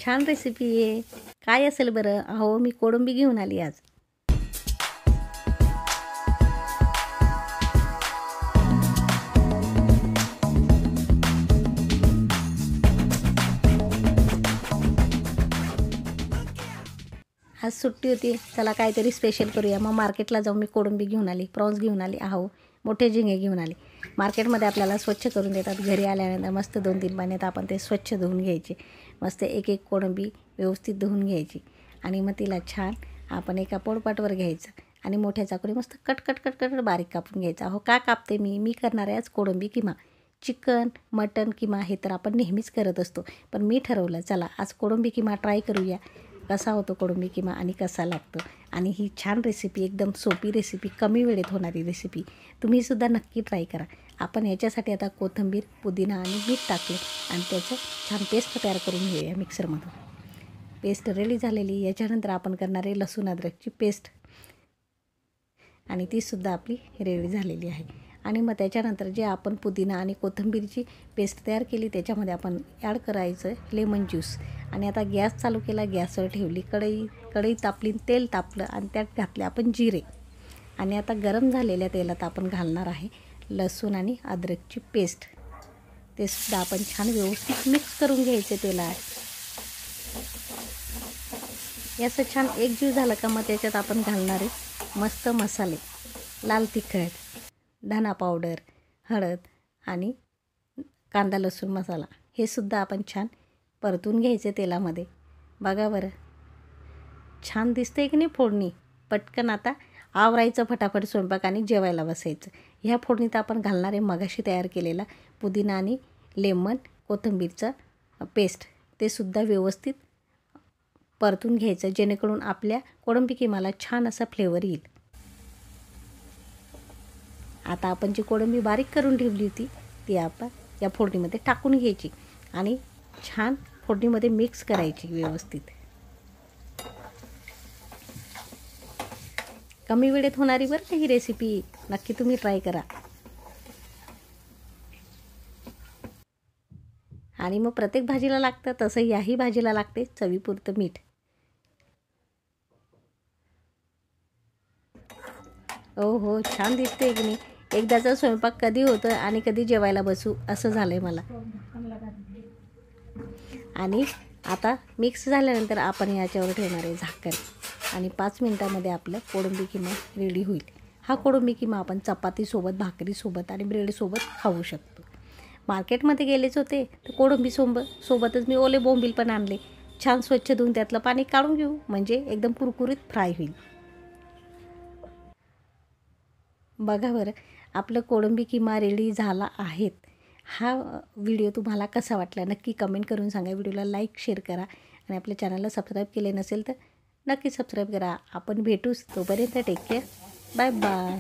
छान रेसिपी आहे. काय असेल बरं? अहो मी कोळंबी घेऊन आली आज. आज सुट्टी होती, चला काहीतरी स्पेशल करूया. मग मार्केटला जाऊन मी कोळंबी घेऊन आली, प्रॉन्स घेऊन आली, अहो मोठे झिंगे घेऊन आले. मार्केटमध्ये आपल्याला स्वच्छ करून देतात. घरी आल्यानंतर मस्त 2-3 पाण्यात आपण ते स्वच्छ धुवून घ्यायचे. मस्त एक एक कोळंबी व्यवस्थित धुवून घ्यायची आणि मग तिला छान आपण एका पोळपाटवर घ्यायचं आणि मोठ्या चाकूने मस्त कट कट कट कट बारीक कापून घ्यायचं. अहो का कापते मी करणार आहे आज कोळंबी किमा. चिकन, मटन किमा हे तर आपण नेहमीच करत असतो, पण मी ठरवलं चला आज कोळंबी किमा ट्राय करूया. कसा होतो कोळंबी किमा आणि कसा लागतो. आणि ही छान रेसिपी, एकदम सोपी रेसिपी, कमी वेळेत होणारी रेसिपी तुम्हीसुद्धा नक्की ट्राय करा. आपण याच्यासाठी आता कोथिंबीर, पुदिना आणि मीठ टाकले आणि त्याचं छान पेस्ट तयार करून घेऊया मिक्सरमधून. पेस्ट रेडी झालेली. याच्यानंतर आपण करणार आहे लसूण अद्रकची पेस्ट आणि तीसुद्धा आपली रेडी झालेली आहे. आणि मग त्याच्यानंतर जे आपण पुदिना आणि कोथिंबीरची पेस्ट तयार केली त्याच्यामध्ये आपण ॲड करायचं लेमन ज्यूस. आणि आता गॅस चालू केला, गॅसवर ठेवली कढई तापली, तेल तापलं आणि त्यात घातले आपण जिरे. आणि आता गरम झालेल्या तेलात आपण घालणार आहे लसूण आणि अद्रकची पेस्ट. ते सुद्धा आपण छान व्यवस्थित मिक्स करून घ्यायचे तेलात. याचं छान एकजीव झालं का मग त्याच्यात आपण घालणारे मस्त मसाले, लाल तिखट, धना पावडर, हळद आणि कांदा लसूण मसाला हे सुद्धा आपण छान परतून घ्यायचे तेलामध्ये. बघा बरं छान दिसते की नाही फोडणी. पटकन आता आवरायचं फटाफट स्वयंपाक आणि जेवायला बसायचं. ह्या फोडणीत आपण घालणारे मगाशी तयार केलेला पुदिना आणि लेमन कोथिंबीरचं पेस्ट ते सुद्धा व्यवस्थित परतून घ्यायचं जेणेकरून आपल्या कोळंबी किमाला छान असा फ्लेवर येईल. आता आपण जी कोळंबी बारीक करून ठेवली होती ती आपण या फोडणीमध्ये टाकून घ्यायची आणि छान फोडणीमध्ये मिक्स करायची व्यवस्थित. कमी वेळेत होणारी बरं का ही रेसिपी, नक्की तुम्ही ट्राय करा. आणि मग प्रत्येक भाजीला लागतं तसं याही भाजीला लागते चवीपुरतं मीठ. हो छान दिसते की नाही. एकदाचा स्वयंपाक कधी होतं आणि कधी जेवायला बसू असं झालं आहे मला. आणि आता मिक्स झाल्यानंतर आपण याच्यावर ठेवणार आहे झाकण आणि 5 मिनटामध्ये आपलं कोळंबी किमा रेडी होईल. हा कोळंबी किमा आपण चपातीसोबत, भाकरीसोबत आणि ब्रेडसोबत खाऊ शकतो. मार्केटमध्ये गेलेच होते तर कोळंबी सोबतच मी ओले बोंबील पण आणले. छान स्वच्छ धुवून त्यातलं पाणी काढून घेऊ म्हणजे एकदम कुरकुरीत फ्राय होईल. बघा बरं आपलं कोळंबी किमा रेडी झाला आहेत. हा व्हिडिओ तुम्हाला कसा वाटला नक्की कमेंट करून सांगा. व्हिडिओला लाईक, शेअर करा आणि आपल्या चॅनलला सबस्क्राईब केले नसेल तर नक्की सबस्क्राईब करा. आपण भेटूच, तोपर्यंत टेक केअर, बाय बाय.